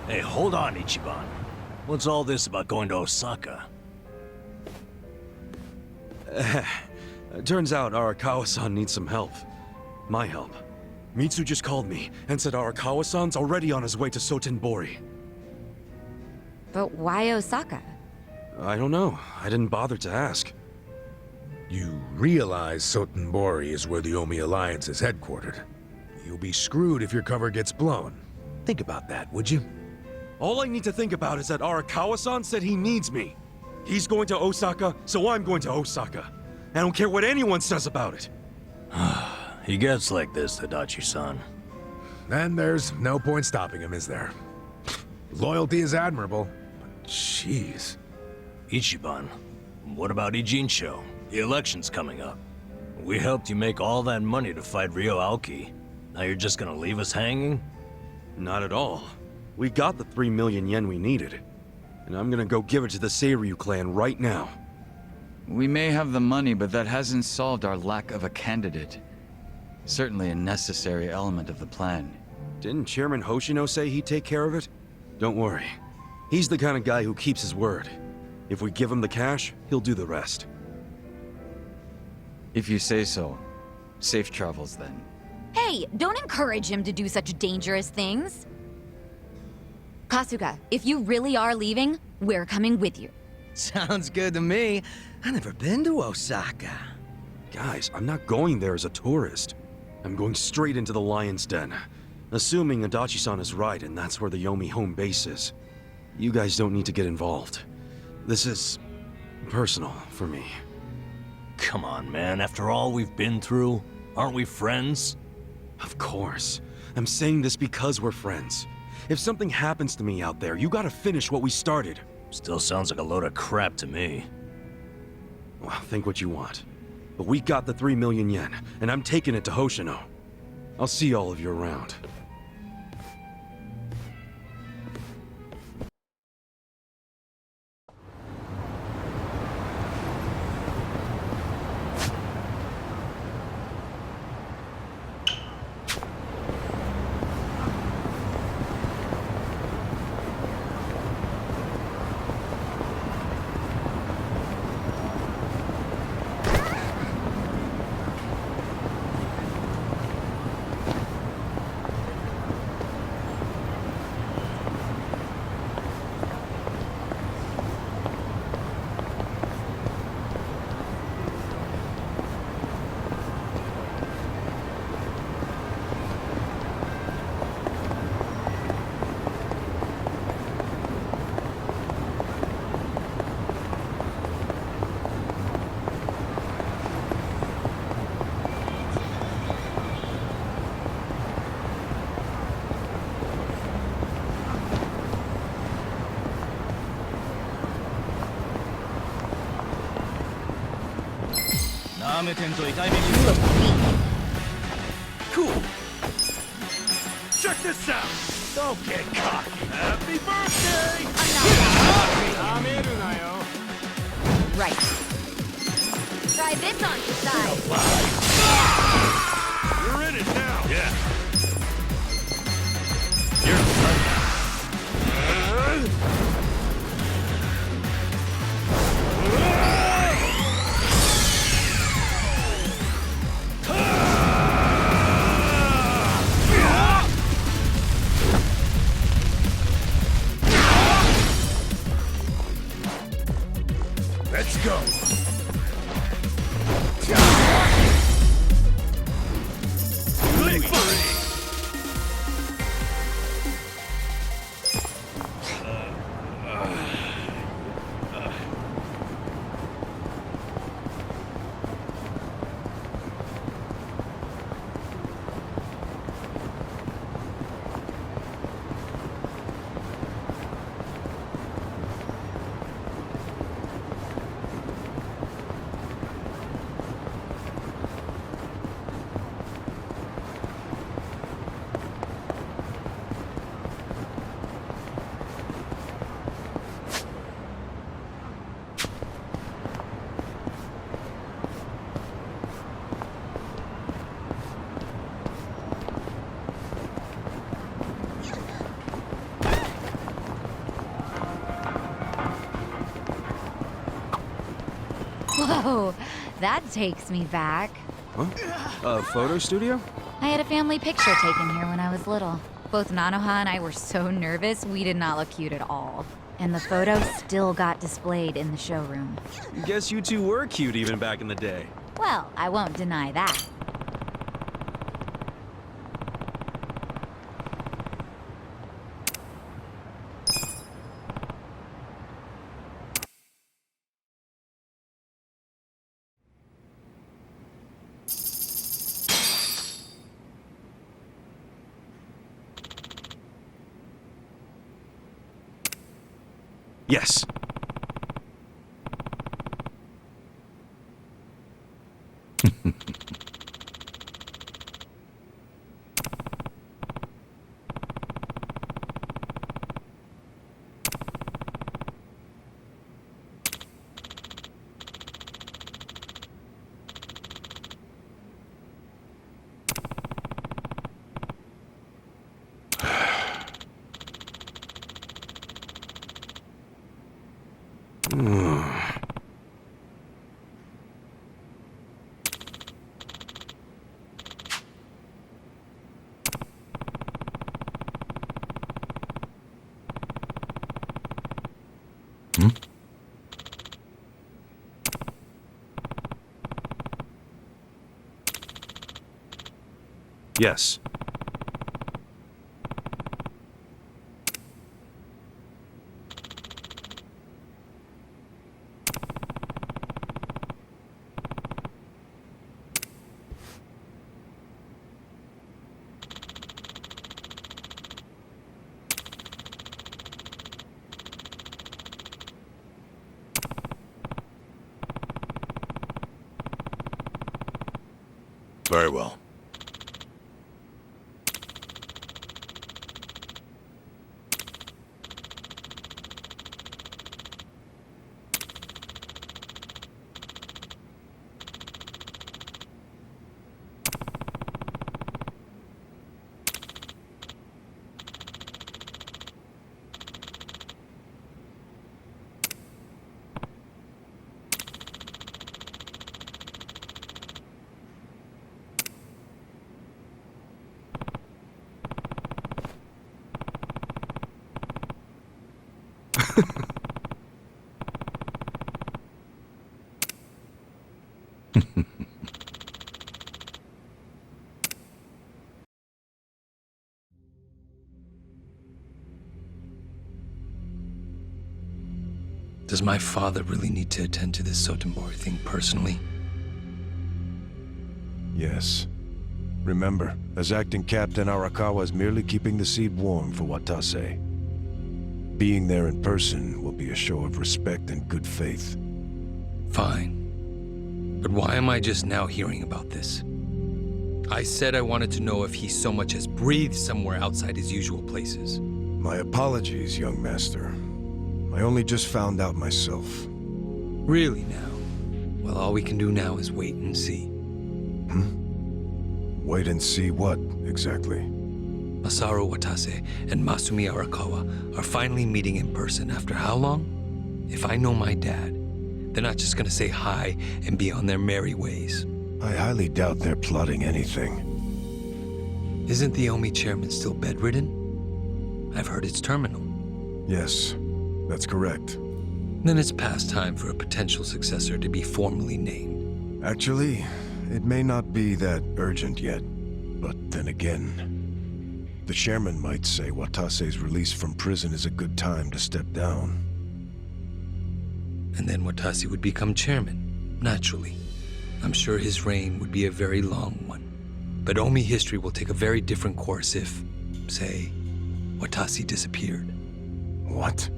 Hey, hold on, Ichiban. What's all this about going to Osaka? Turns out Arakawa-san needs some help. My help. Mitsu just called me and said Arakawa-san's already on his way to Sotenbori. But why Osaka? I don't know. I didn't bother to ask. You realize Sotenbori is where the Omi Alliance is headquartered. You'll be screwed if your cover gets blown. Think about that, would you? All I need to think about is that Arakawa-san said he needs me. He's going to Osaka, so I'm going to Osaka. I don't care what anyone says about it. He gets like this, Tadachi-san. Then there's no point stopping him, is there? Loyalty is admirable, but jeez. Ichiban, what about Ijincho? The election's coming up. We helped you make all that money to fight Ryo Aoki. Now you're just gonna leave us hanging? Not at all. We got the 3 million yen we needed. And I'm gonna go give it to the Seiryu clan right now. We may have the money, but that hasn't solved our lack of a candidate. Certainly a necessary element of the plan. Didn't Chairman Hoshino say he'd take care of it? Don't worry. He's the kind of guy who keeps his word. If we give him the cash, he'll do the rest. If you say so. Safe travels, then. Hey, don't encourage him to do such dangerous things. Kasuga, if you really are leaving, we're coming with you. Sounds good to me. I've never been to Osaka. Guys, I'm not going there as a tourist. I'm going straight into the Lion's Den. Assuming Adachi-san is right and that's where the Yomi home base is. You guys don't need to get involved. This is personal for me. Come on, man. After all we've been through, aren't we friends? Of course. I'm saying this because we're friends. If something happens to me out there, you gotta finish what we started. Still sounds like a load of crap to me. Well, think what you want. But we got the 3 million yen, and I'm taking it to Hoshino. I'll see all of you around. Cool. Check this out. Don't get cocky. Happy birthday! Right. Try this on the side. You're in it now. Yeah. You're Let's go. Big Oh, that takes me back. Huh? A photo studio? I had a family picture taken here when I was little. Both Nanoha and I were so nervous, we did not look cute at all. And the photo still got displayed in the showroom. Guess you two were cute even back in the day. Well, I won't deny that. Yes. Yes. Very well. Does my father really need to attend to this Sotenbori thing personally? Yes. Remember, as acting captain, Arakawa is merely keeping the seed warm for Watase. Being there in person will be a show of respect and good faith. Fine. But why am I just now hearing about this? I said I wanted to know if he so much as breathed somewhere outside his usual places. My apologies, young master. I only just found out myself. Really now? Well, all we can do now is wait and see. Wait and see what, exactly? Masaru Watase and Masumi Arakawa are finally meeting in person after how long? If I know my dad, they're not just gonna say hi and be on their merry ways. I highly doubt they're plotting anything. Isn't the Omi chairman still bedridden? I've heard it's terminal. Yes, that's correct. Then it's past time for a potential successor to be formally named. Actually, it may not be that urgent yet. But then again, the chairman might say Watase's release from prison is a good time to step down. And then Watase would become chairman, naturally. I'm sure his reign would be a very long one. But Omi history will take a very different course if, say, Watase disappeared. What?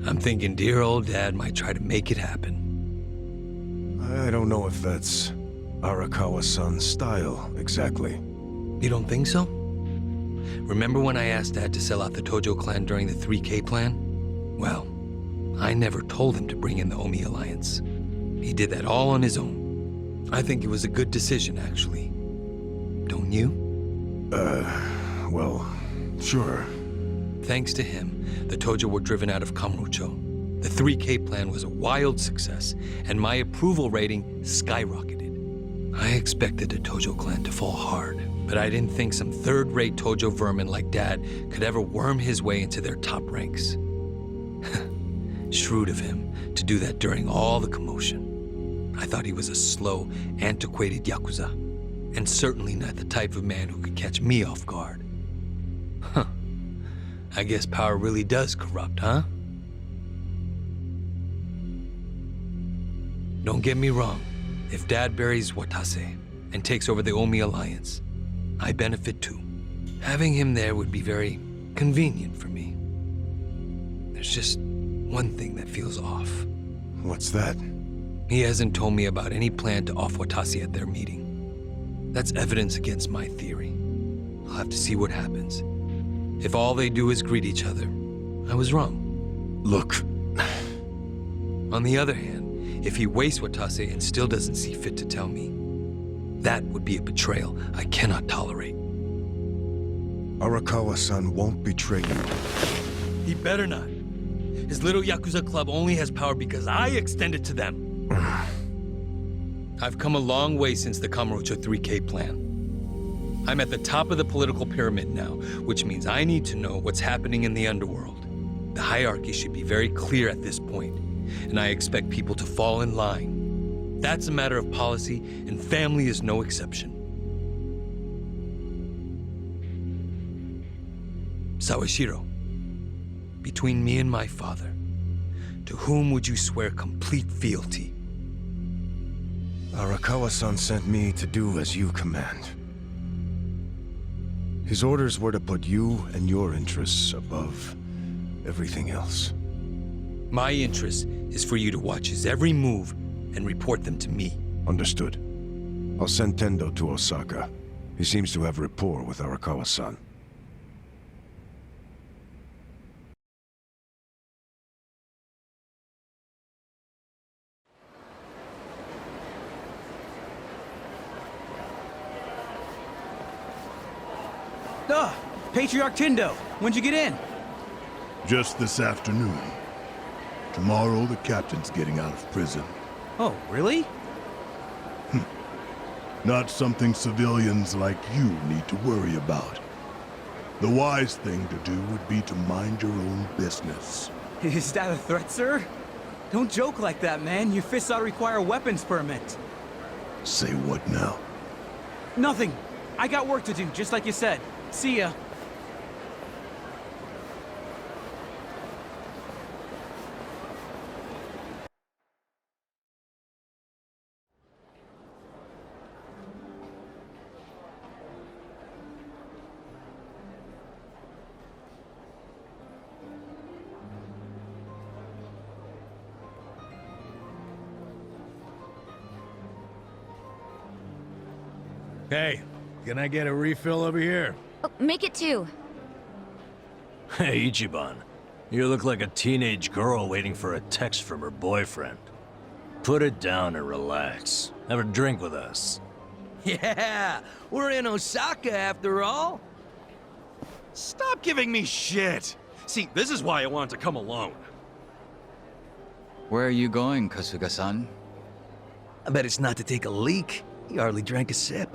I'm thinking dear old dad might try to make it happen. I don't know if that's Arakawa-san's style, exactly. You don't think so? Remember when I asked Dad to sell out the Tojo clan during the 3K plan? Well, I never told him to bring in the Omi Alliance. He did that all on his own. I think it was a good decision, actually. Don't you? Well, sure. Thanks to him, the Tojo were driven out of Kamurocho. The 3K plan was a wild success, and my approval rating skyrocketed. I expected the Tojo clan to fall hard, but I didn't think some third-rate Tojo vermin like Dad could ever worm his way into their top ranks. Shrewd of him to do that during all the commotion. I thought he was a slow, antiquated Yakuza, and certainly not the type of man who could catch me off guard. Huh. I guess power really does corrupt, huh? Don't get me wrong. If Dad buries Watase and takes over the Omi Alliance, I benefit too. Having him there would be very convenient for me. There's just one thing that feels off. What's that? He hasn't told me about any plan to off Watase at their meeting. That's evidence against my theory. I'll have to see what happens. If all they do is greet each other, I was wrong. Look. On the other hand, if he wastes Watase and still doesn't see fit to tell me, that would be a betrayal I cannot tolerate. Arakawa-san won't betray you. He better not. His little Yakuza club only has power because I extend it to them. I've come a long way since the Kamurocho 3K plan. I'm at the top of the political pyramid now, which means I need to know what's happening in the underworld. The hierarchy should be very clear at this point, and I expect people to fall in line. That's a matter of policy, and family is no exception. Sawashiro, between me and my father, to whom would you swear complete fealty? Arakawa-san sent me to do as you command. His orders were to put you and your interests above everything else. My interest is for you to watch his every move and report them to me. Understood. I'll send Tendo to Osaka. He seems to have rapport with Arakawa-san. Patriarch Tendo, when'd you get in? Just this afternoon. Tomorrow, the captain's getting out of prison. Oh, really? Not something civilians like you need to worry about. The wise thing to do would be to mind your own business. Is that a threat, sir? Don't joke like that, man. Your fists ought to require a weapons permit. Say what now? Nothing. I got work to do, just like you said. See ya. Hey, can I get a refill over here? Oh, make it 2. Hey, Ichiban. You look like a teenage girl waiting for a text from her boyfriend. Put it down and relax. Have a drink with us. Yeah, we're in Osaka after all. Stop giving me shit! See, this is why I wanted to come alone. Where are you going, Kasuga-san? I bet it's not to take a leak. He hardly drank a sip.